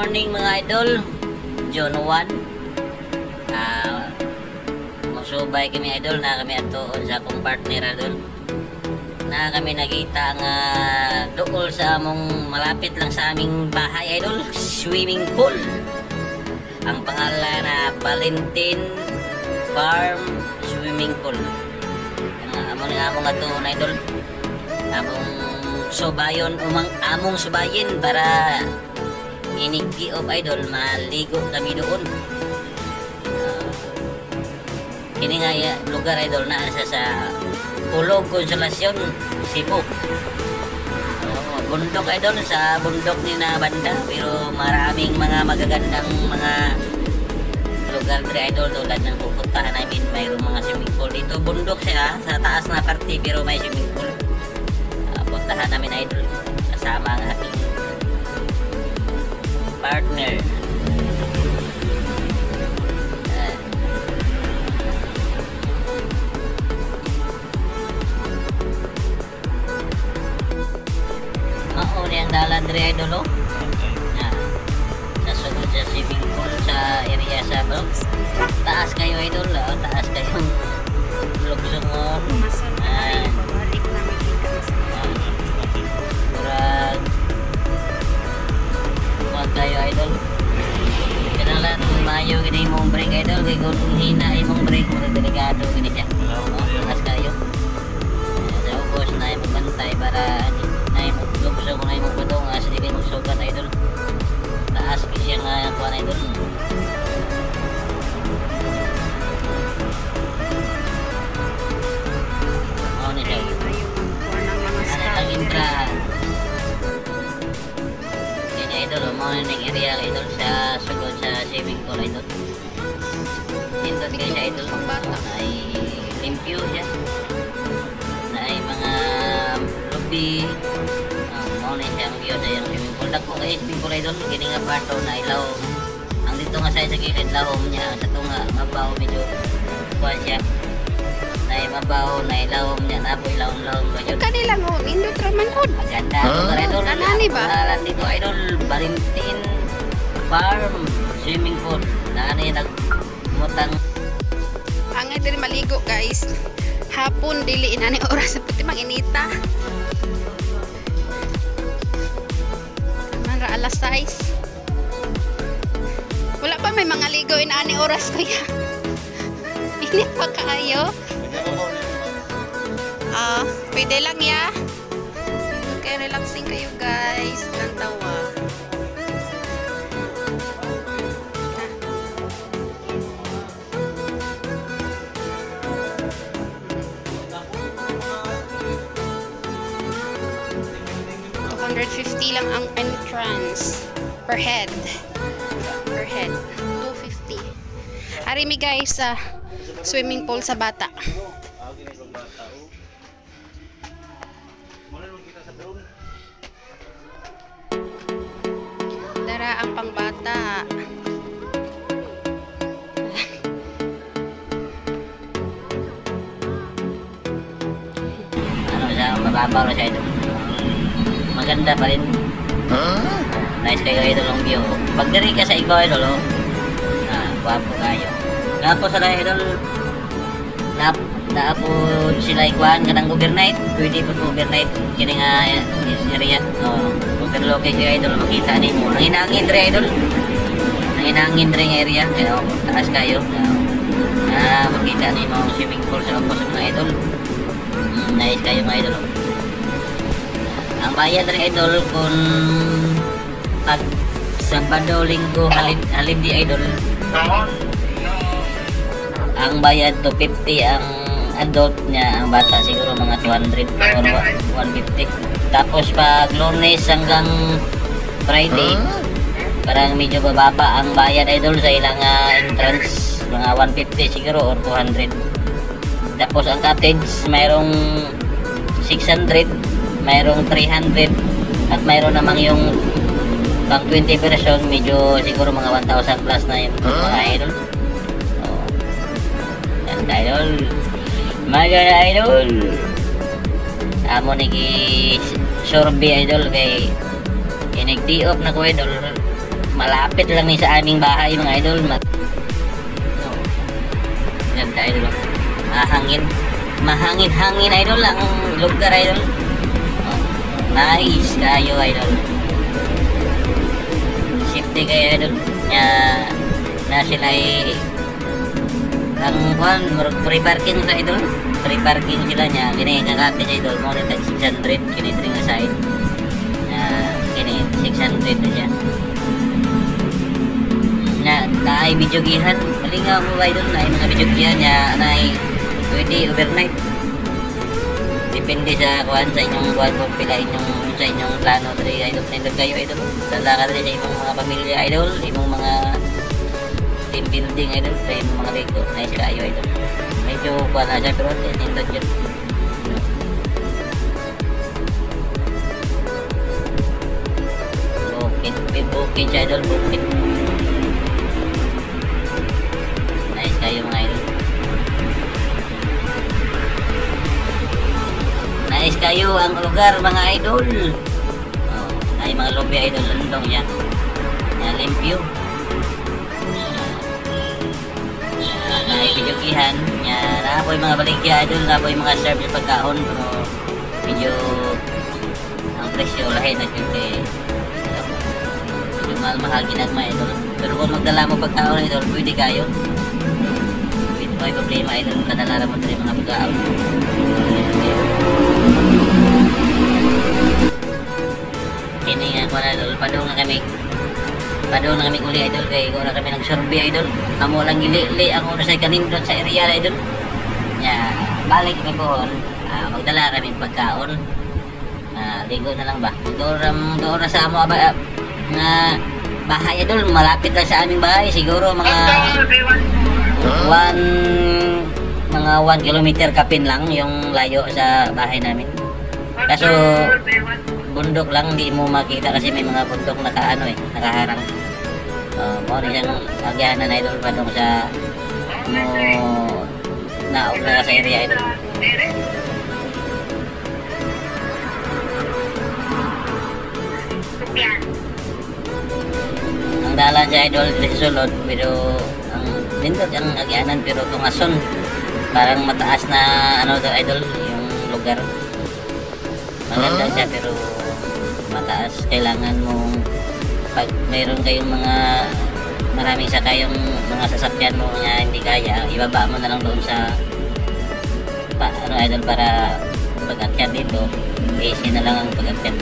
morning mga idol. June 1. Musubay kami idol na kami atoon sa akong partner idol. Na kami nakita nga dool sa among malapit lang sa aming bahay idol, swimming pool. Ang pangalan na Valentine Farm Swimming Pool. Among atoon idol. Among subayon among subayin para inigi of idol maligo kami doon. Kini nga lugar idol na sa Pulog Konsolasyon, Cebu. Bundok idol, sa bundok ni na banda, pero maraming mga magagandang mga lugar dito idol tulad ng pupuntahan namin. Mayroong mga swimming pool dito. Bundok siya sa taas na parte pero may swimming pool. Puntahan namin idol kasama ang aking partner. Mauni ang dalan diri idol sa sunod sa swimming pool sa area sa taas kayo idol, taas kayong lugsungon. Tayo idol. Kanalan mayo gini imong break idol, kay kung hina imong break mo delikado gini siya. Taas kayo. Sa ubos na imong bantay para na imong lugso mo na imong badong as di kay magsugat idol. Taas ki siya nga kuan idol. Oh ni siya. Ano ang entrance? Idol, mo na ng area idol sa sugod sa swimming pool idol. Dito kayo siya idol, ay limpyo siya. Na ay mga lobby. Mo na siya ang view sa yung swimming pool. Dako kayo swimming pool idol, kini nga parto na ilaw. Ang dito nga sa gilid lahom niya, sa ito nga mabaw medyo kuha siya. Na ay mabaw, na ilawom niya, napoy lahom-lahom ba yun. Kanila mo, indot raman ko. Maganda ito idol. Kanani ba? Dito idol, Valentine Farm Swimming Pool. Nani nagmutang. Ang diri maligo guys. Hapon dili inani oras sa puti manginita. Man ra alas 6. Wala pa may mga ligo inani oras kuya. Init pa kaayo. Pwede lang ya. Okay, relaxing kayo guys. Nang tawa. $250 lang ang entrance per head. Per head. 250. Arimi guys sa swimming pool sa bata. Dara ang pangbata. Ano siya, mababaw na siya ito. Maganda pa rin. Nice kayo ito long view. Pag diri ka sa ikaw idol, guwapo kayo. Tapos sa idol, naapod sila ikuan kanang overnight. Pwede po overnight. Kini nga area. Overlooking kayo idol, makita nimo. Ang hinangin diri idol. Ang hinangin diri nga area. Taas kayo. Makita nimo ang swimming pool sa upos mga idol. Nice kayo mga idol. Ang bayad rin idol kung pag Sabado, Linggo, halin di idol, ang bayad to 50 ang adult niya, ang bata siguro mga 200 or 150. Tapos pag Lunes hanggang Friday, parang medyo bababa ang bayad idol sa ilang entrance, mga 150 siguro or 200. Tapos ang cottage mayroong 600, mayroong 300, at mayroon namang yung pang 20 person, medyo siguro mga 1,000 plus na yung mga idol. So, yan idol, mga idol, amo nigi survey idol kay inig-di-off na ko idol, malapit lang ni sa aming bahay mga idol. Ganda idol. Mahangin idol ang lugar idol. Nice kayo idol. Safety kayo idol. Na sila ang free parking sa idol. Free parking sila niya. Kini kakati niya idol. Mo nita 600 kini ring aside. Kini 600 na siya. Na ay video gihan. Malingaw mo idol na ay mga video gihan niya na ay pwede overnight. Depende sa kuan sa inyong kuan kung pila inyong sa inyong plano diri idol. Nindot kayo idol. Dala ka diri sa imong mga pamilya idol, imong mga team building idol, sa imong mga rego. Nice kayo idol. Medyo kuan na siya pero nindot yun. Bukid siya idol, bukid. Nice kayo mga idol. Nice kayo ang lugar mga idol. Ay mga lobby idol landong yan. Yan limpyo. Ay videokihan. Yan na po yung mga baligya idol, na po yung mga serve sa pagkaon pero medyo ang presyo lahi na kasi medyo mahal ginagma idol. Pero kung magdala mo pagkaon idol, pwede kayo. Pwede may problema idol, kadala mo sa mga pagkaon. Kini nga ko na idol, padung na kami uli idol, kay ko na kami nag-survey idol. Amo lang gili ang una sa kanindot sa area idol. Ya, balik kami pohon, magdala kami pagkaon. Ligo na lang ba? Doon na sa amo nga bahay idol, malapit lang sa aming bahay, siguro mga 1 kilometer kapin lang yung layo sa bahay namin. Kaso bundok lang, hindi mo makita kasi may mga bundok nakaharang. Mo rin siyang agyanan idol pa doon sa naog na sa area idol. Ang dalan siya idol sa sulod, pero ang nindot ang agyanan pero tungason. Parang mataas na idol yung lugar. Maganda siya pero mataas. Kailangan mong pag mayroon kayong maraming sakay yung mga sasakyan mo nga hindi kaya, ibaba mo na lang doon sa idol para pag-akyat dito. Easy na lang ang pag-akyat.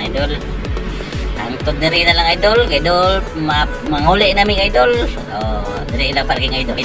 Idol, hangtod na rin na lang idol. Idol, manguli namin idol. Dire ilang parking idol.